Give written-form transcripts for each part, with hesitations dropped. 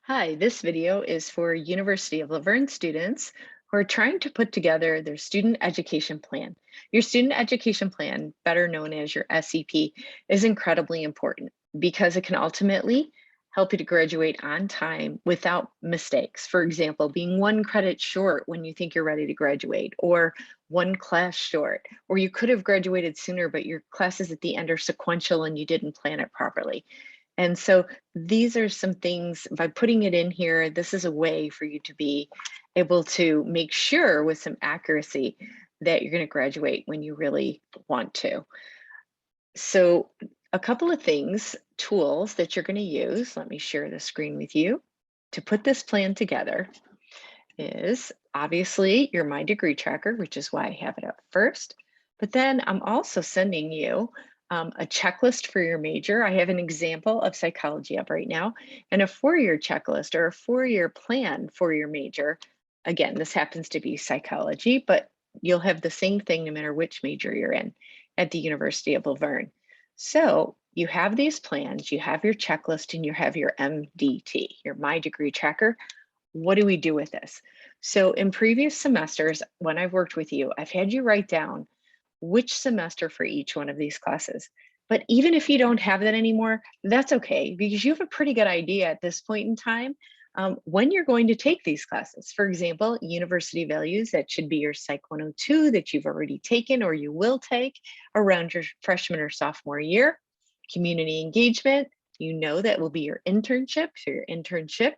Hi, this video is for University of Laverne students who are trying to put together their student education plan. Your student education plan, better known as your SEP, is incredibly important because it can ultimately help you to graduate on time without mistakes. For example, being one credit short when you think you're ready to graduate, or one class short, or you could have graduated sooner, but your classes at the end are sequential and you didn't plan it properly. And so these are some things, by putting it in here, this is a way for you to be able to make sure with some accuracy that you're going to graduate when you really want to. So a couple of things, tools that you're going to use, let me share the screen with you to put this plan together is obviously your My Degree Tracker, which is why I have it up first. But then I'm also sending you a checklist for your major. I have an example of psychology up right now, and a 4-year checklist or a 4-year plan for your major. Again, this happens to be psychology, but you'll have the same thing no matter which major you're in at the University of Laverne. So you have these plans, you have your checklist, and you have your MDT, your My Degree Tracker. What do we do with this? So in previous semesters, when I've worked with you, I've had you write down which semester for each one of these classes. But even if you don't have that anymore, that's okay, because you have a pretty good idea at this point in time when you're going to take these classes. For example, university values, that should be your Psych 102 that you've already taken or you will take around your freshman or sophomore year. Community engagement, you know that will be your internship. So your internship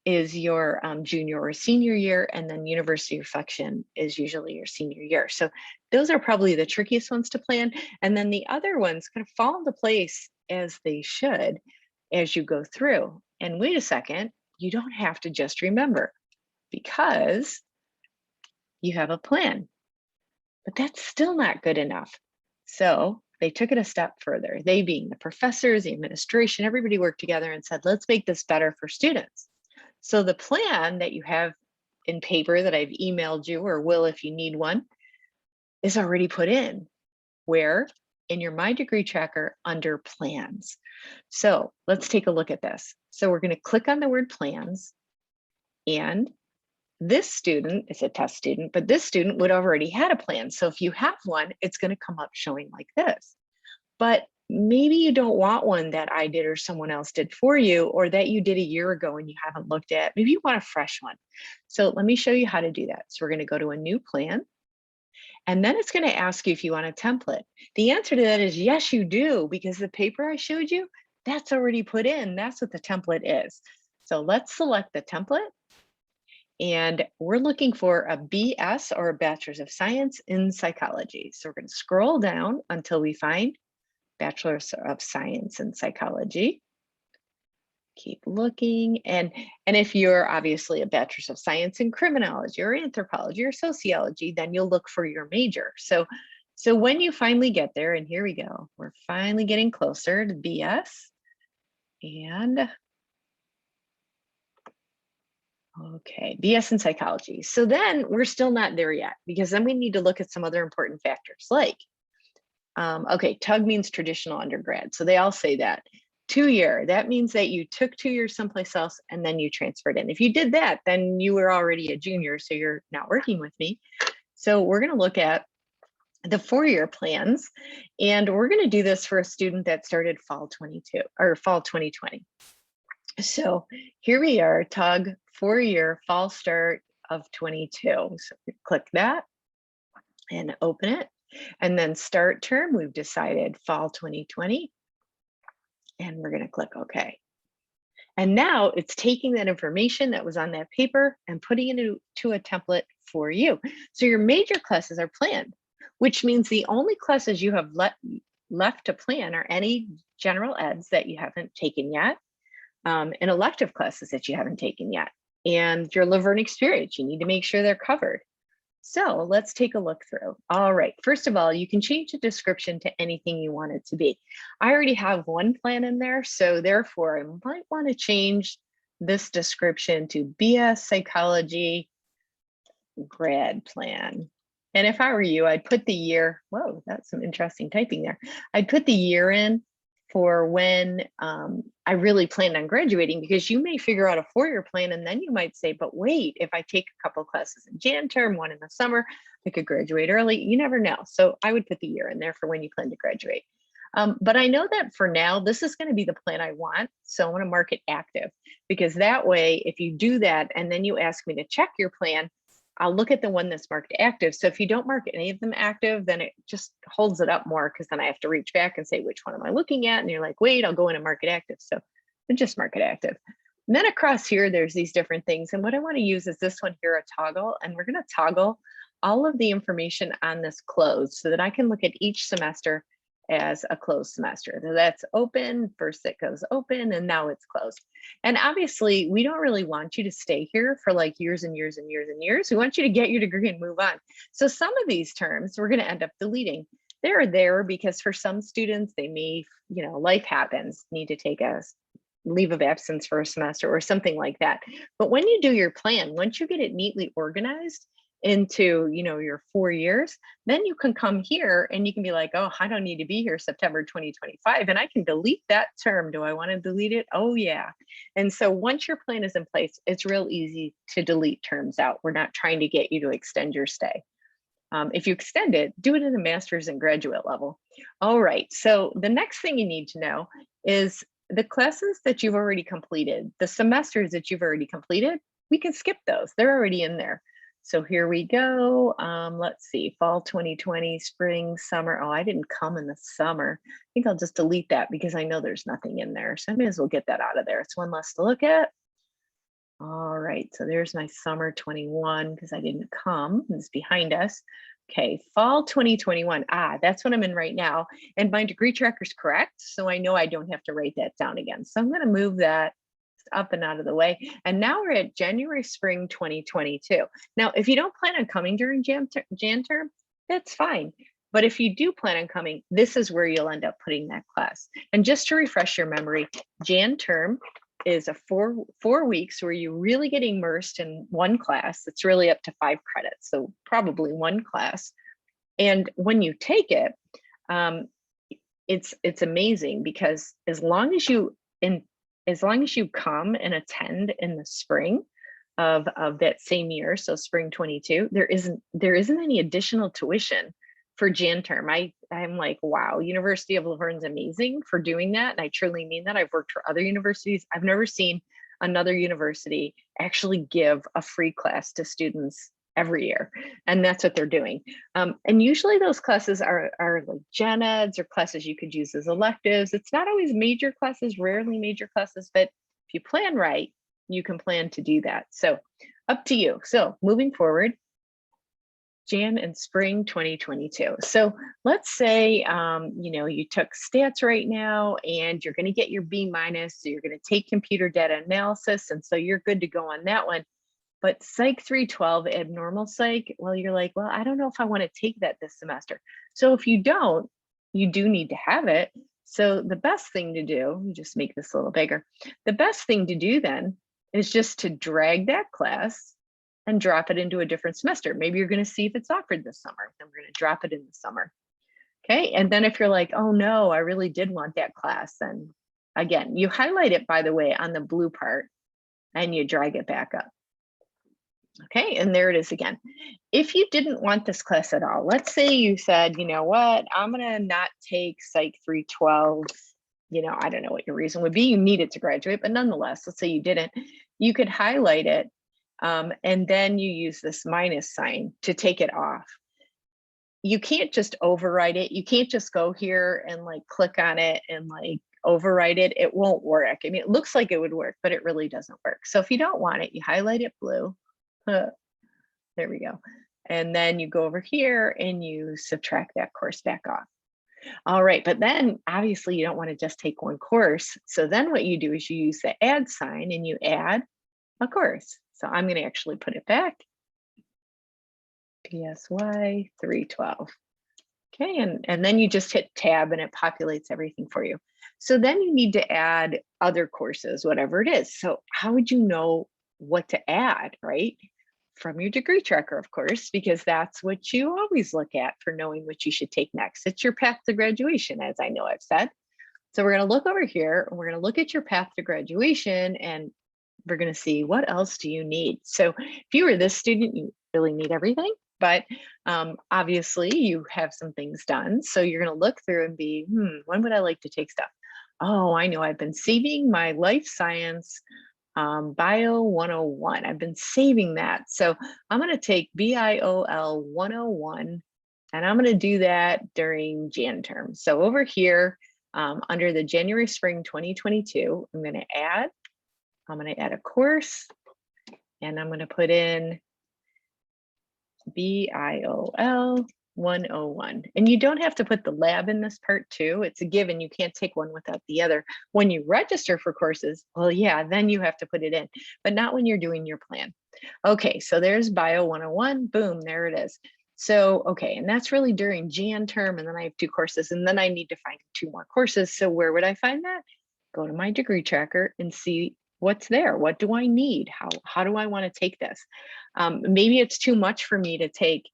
is your junior or senior year, and then university reflection is usually your senior year. So those are probably the trickiest ones to plan. And then the other ones kind of fall into place as they should as you go through. And wait a second, you don't have to just remember because you have a plan, but that's still not good enough. So they took it a step further. They being the professors, the administration, everybody worked together and said, let's make this better for students. So the plan that you have in paper that I've emailed you, or will if you need one, is already put in. Where? In your My Degree Tracker under plans. So let's take a look at this. So we're going to click on the word plans, and this student is a test student, but this student would already had a plan. So if you have one, it's going to come up showing like this. But maybe you don't want one that I did or someone else did for you, or that you did a year ago and you haven't looked at. Maybe you want a fresh one. So let me show you how to do that. So we're going to go to a new plan, and then it's going to ask you if you want a template. The answer to that is yes, you do, because the paper I showed you, that's already put in. That's what the template is. So let's select the template, and we're looking for a BS or a Bachelor's of Science in Psychology. So we're going to scroll down until we find Bachelor's of Science in Psychology. Keep looking. And if you're obviously a Bachelor's of Science in Criminology or Anthropology or Sociology, then you'll look for your major. So when you finally get there, and here we go, we're finally getting closer to BS. And okay, BS in Psychology. So then we're still not there yet, because then we need to look at some other important factors like, okay, TUG means traditional undergrad. So they all say that. 2-year, that means that you took 2 years someplace else and then you transferred in. If you did that, then you were already a junior, so you're not working with me. So we're going to look at the 4-year plans, and we're going to do this for a student that started fall 22 or fall 2020. So here we are, TUG 4-year fall start of 22. So we click that and open it. And then start term, we've decided fall 2020. And we're going to click OK. And now it's taking that information that was on that paper and putting it into a template for you. So your major classes are planned, which means the only classes you have left to plan are any general eds that you haven't taken yet, and elective classes that you haven't taken yet, and your Laverne experience. You need to make sure they're covered. So let's take a look through. All right, first of all, you can change the description to anything you want it to be. I already have one plan in there, so therefore I might want to change this description to BS Psychology grad plan. And if I were you, I'd put the year, whoa, that's some interesting typing there. I'd put the year in, for when I really plan on graduating, because you may figure out a 4-year plan and then you might say, but wait, if I take a couple classes in Jan term, one in the summer, I could graduate early. You never know. So I would put the year in there for when you plan to graduate. But I know that for now, this is going to be the plan I want. So I want to mark it active, because that way, if you do that and then you ask me to check your plan, I'll look at the one that's marked active. So if you don't mark any of them active, then it just holds it up more, because then I have to reach back and say, which one am I looking at? And you're like, wait, I'll go in and mark it active. So just mark it active. And then across here, there's these different things. And what I want to use is this one here, a toggle. And we're going to toggle all of the information on this closed so that I can look at each semester as a closed semester. So that's open, first it goes open, and now it's closed. And obviously, we don't really want you to stay here for like years and years and years and years. We want you to get your degree and move on. So some of these terms we're going to end up deleting. They're there because for some students, they may, life happens, need to take a leave of absence for a semester or something like that. But when you do your plan, once you get it neatly organized into your 4 years, then you can come here and you can be like, oh, I don't need to be here September 2025, and I can delete that term. Do I want to delete it? Oh yeah. And so once your plan is in place, it's real easy to delete terms out. We're not trying to get you to extend your stay. If you extend it, do it in the master's and graduate level. All right, so the next thing you need to know is the classes that you've already completed, the semesters that you've already completed, we can skip those. They're already in there. So here we go. Let's see, fall 2020, spring, summer. Oh, I didn't come in the summer. I think I'll just delete that because I know there's nothing in there. So I may as well get that out of there. It's one less to look at. All right, so there's my summer 21 because I didn't come. It's behind us. Okay, fall 2021. That's what I'm in right now. And my degree tracker is correct. So I know I don't have to write that down again. So I'm going to move that up and out of the way. And now we're at January, spring 2022. Now, if you don't plan on coming during Jan term, that's fine. But if you do plan on coming, this is where you'll end up putting that class. And just to refresh your memory, Jan term is a four weeks where you really get immersed in one class. It's really up to 5 credits, so probably one class. And when you take it, it's amazing because as long as you come and attend in the spring of that same year, so spring 22, there isn't any additional tuition for Jan term. I'm like, wow, University of Laverne's amazing for doing that. And I truly mean that. I've worked for other universities. I've never seen another university actually give a free class to students every year. And that's what they're doing. And usually those classes are like gen eds or classes you could use as electives. It's not always major classes, rarely major classes, but if you plan right, you can plan to do that. So up to you. So moving forward, Jan and spring 2022. So let's say, you took stats right now and you're going to get your B-, so you're going to take computer data analysis. And so you're good to go on that one. But Psych 312, abnormal psych, well, you're like, well, I don't know if I want to take that this semester. So if you don't, you do need to have it. So the best thing to do, you just make this a little bigger. The best thing to do then is just to drag that class and drop it into a different semester. Maybe you're going to see if it's offered this summer. Then we're going to drop it in the summer. Okay. And then if you're like, oh no, I really did want that class, then again, you highlight it, by the way, on the blue part and you drag it back up. Okay, and there it is again. If you didn't want this class at all, let's say you said, you know what, I'm gonna not take Psych 312, I don't know what your reason would be. You needed to graduate, but nonetheless, let's say you didn't, you could highlight it and then you use this minus sign to take it off. You can't just override it. You can't just go here and like click on it and like override it. It won't work. I mean, it looks like it would work, but it really doesn't work. So if you don't want it, you highlight it blue. There we go. And then you go over here and you subtract that course back off. All right, but then obviously you don't want to just take one course. So then what you do is you use the add sign and you add a course. So I'm going to actually put it back. PSY 312. Okay, and then you just hit tab and it populates everything for you. So then you need to add other courses, whatever it is. So how would you know what to add, right? From your degree tracker, of course, because that's what you always look at for knowing what you should take next. It's your path to graduation, as I know I've said. So we're going to look over here and we're going to look at your path to graduation, and we're going to see what else do you need. So if you were this student, you really need everything, but obviously you have some things done. So you're going to look through and be, when would I like to take stuff? Oh, I know, I've been saving my life science bio 101. I've been saving that. So I'm going to take BIOL 101, and I'm going to do that during Jan term. So over here, under the January spring 2022, I'm going to add a course, and I'm going to put in BIOL 101. And you don't have to put the lab in this part too. It's a given. You can't take one without the other. When you register for courses, well, yeah, then you have to put it in, but not when you're doing your plan. Okay, so there's Bio 101. Boom, there it is. So, okay, and that's really during Jan term, and then I have 2 courses, and then I need to find 2 more courses. So where would I find that? Go to my degree tracker and see what's there. What do I need? How do I want to take this? Maybe it's too much for me to take,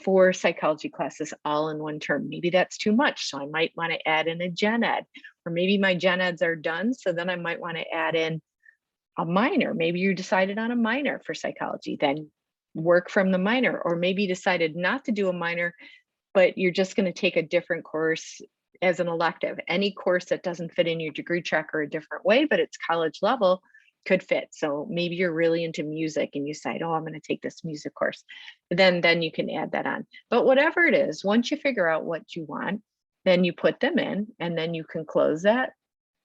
4 psychology classes all in one term. Maybe that's too much. So I might want to add in a gen ed, or maybe my gen eds are done. So then I might want to add in a minor. Maybe you decided on a minor for psychology, then work from the minor, or maybe you decided not to do a minor, but you're just going to take a different course as an elective. Any course that doesn't fit in your degree tracker a different way, but it's college level, could fit. So maybe you're really into music and you decide, oh, I'm going to take this music course. Then you can add that on. But whatever it is, once you figure out what you want, then you put them in, and then you can close that,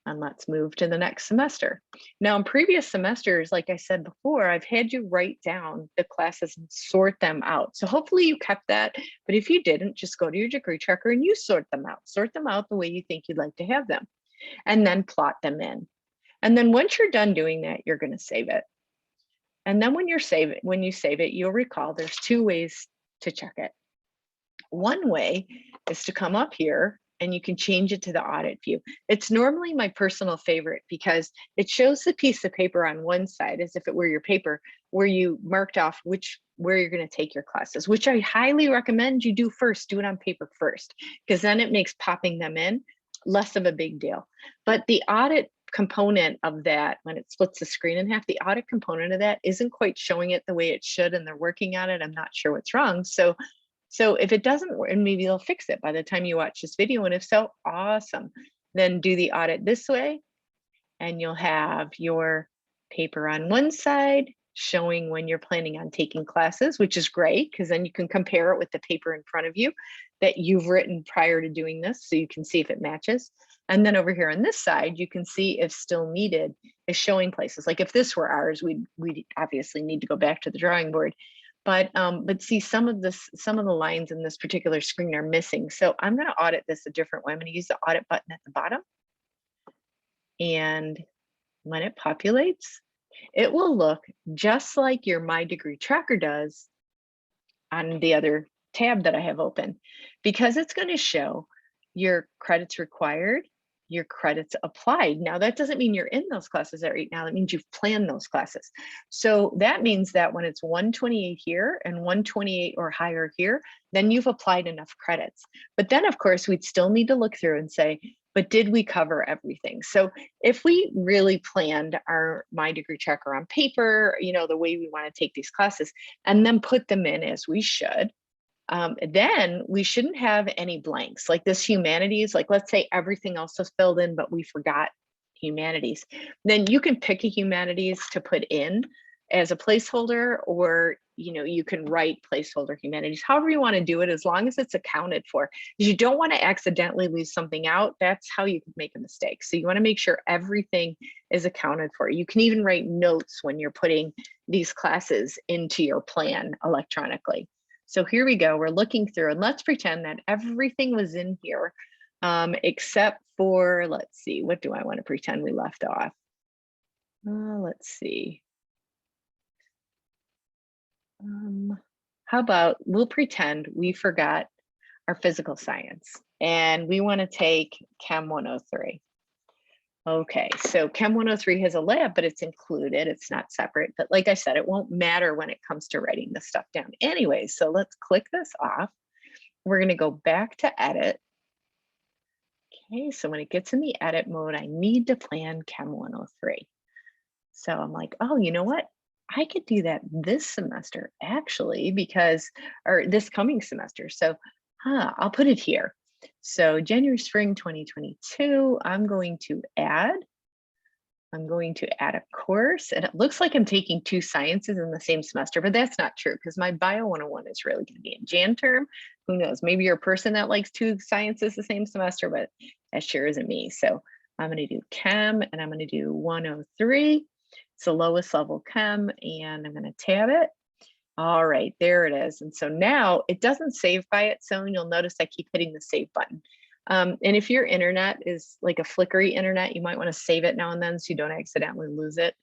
and let's move to the next semester. Now, in previous semesters, like I said before, I've had you write down the classes and sort them out. So hopefully you kept that, but if you didn't, just go to your degree tracker and you sort them out the way you think you'd like to have them, and then plot them in. And then once you're done doing that, you're going to save it. And then when you save it, you'll recall there's 2 ways to check it. One way is to come up here and you can change it to the audit view. It's normally my personal favorite because it shows the piece of paper on one side as if it were your paper, where you marked off where you're going to take your classes, which I highly recommend you do first. Do it on paper first, because then it makes popping them in less of a big deal. But the audit component of that, when it splits the screen in half, the audit component of that isn't quite showing it the way it should, and they're working on it. I'm not sure what's wrong. So if it doesn't work, and maybe they'll fix it by the time you watch this video, and if so, awesome. Then do the audit this way, and you'll have your paper on one side showing when you're planning on taking classes, which is great, because then you can compare it with the paper in front of you that you've written prior to doing this, so you can see if it matches. And then over here on this side, you can see if still needed is showing places. Like if this were ours, we'd obviously need to go back to the drawing board. But see, some of the lines in this particular screen are missing. So I'm going to audit this a different way. I'm going to use the audit button at the bottom. And when it populates, it will look just like your My Degree Tracker does on the other tab that I have open, because it's going to show your credits required, your credits applied. Now, that doesn't mean you're in those classes right now. That means you've planned those classes. So that means that when it's 128 here and 128 or higher here, then you've applied enough credits. But then, of course, we'd still need to look through and say, but did we cover everything? So if we really planned our My Degree Tracker on paper, the way we want to take these classes, and then put them in as we should, then we shouldn't have any blanks. Like this humanities, like let's say everything else is filled in, but we forgot humanities. Then you can pick a humanities to put in as a placeholder, or you can write placeholder humanities, however you want to do it, as long as it's accounted for. Because you don't want to accidentally leave something out. That's how you could make a mistake. So you want to make sure everything is accounted for. You can even write notes when you're putting these classes into your plan electronically. So here we go, we're looking through, and let's pretend that everything was in here, except for, let's see, what do I want to pretend we left off? Let's see. How about we'll pretend we forgot our physical science and we want to take Chem 103. Okay, so Chem 103 has a lab, but it's included, it's not separate. But like I said, it won't matter when it comes to writing this stuff down anyway. So let's click this off. We're going to go back to edit. Okay, so when it gets in the edit mode, I need to plan Chem 103. So I'm like, oh, you know what? I could do that this semester actually, because, or this coming semester. So, I'll put it here. So January, spring 2022, I'm going to add a course, and it looks like I'm taking two sciences in the same semester, but that's not true because my Bio 101 is really going to be in Jan term. Who knows? Maybe you're a person that likes two sciences the same semester, but that sure isn't me. So I'm going to do Chem and I'm going to do 103. It's the lowest level Chem, and I'm going to tab it. All right, there it is. And so now it doesn't save by its own. You'll notice I keep hitting the save button. And if your internet is like a flickery internet, you might want to save it now and then so you don't accidentally lose it.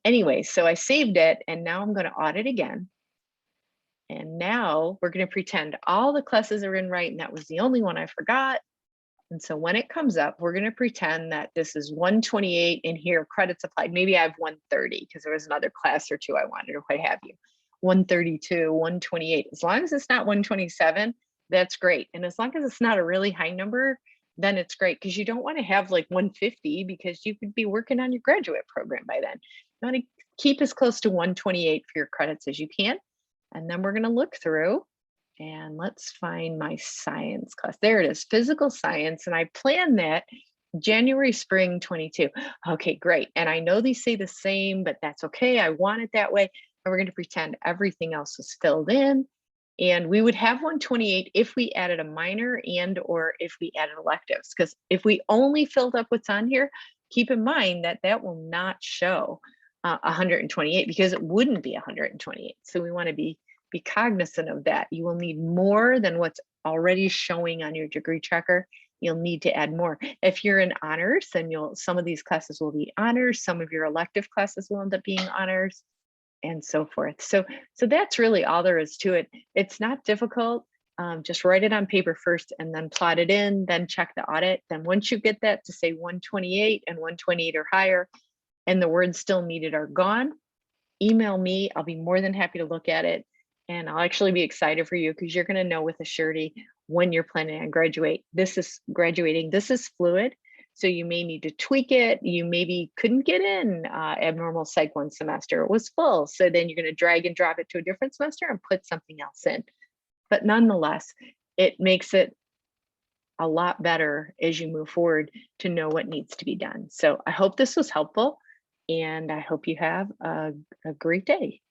Anyway, so I saved it and now I'm going to audit again. And now we're going to pretend all the classes are in right and that was the only one I forgot. And so when it comes up, we're going to pretend that this is 128 and here credits applied. Maybe I have 130 because there was another class or two I wanted or what have you. 132, 128. As long as it's not 127, that's great. And as long as it's not a really high number, then it's great because you don't want to have like 150 because you could be working on your graduate program by then. You want to keep as close to 128 for your credits as you can. And then we're going to look through and let's find my science class. There it is, physical science. And I planned that January, spring 22. Okay, great. And I know these say the same, but that's okay. I want it that way. And we're going to pretend everything else was filled in. And we would have 128 if we added a minor and or if we added electives. Because if we only filled up what's on here, keep in mind that that will not show 128 because it wouldn't be 128. So we want to be cognizant of that. You will need more than what's already showing on your degree tracker. You'll need to add more. If you're in honors, then some of these classes will be honors, some of your elective classes will end up being honors, and so forth. So that's really all there is to it. It's not difficult. Just write it on paper first and then plot it in, then check the audit. Then once you get that to say 128 and 128 or higher, and the words still needed are gone, email me. I'll be more than happy to look at it. And I'll actually be excited for you because you're going to know with a surety when you're planning on graduating. This is fluid. So you may need to tweak it. You maybe couldn't get in abnormal psych one semester. It was full. So then you're going to drag and drop it to a different semester and put something else in. But nonetheless, it makes it a lot better as you move forward to know what needs to be done. So I hope this was helpful and I hope you have a great day.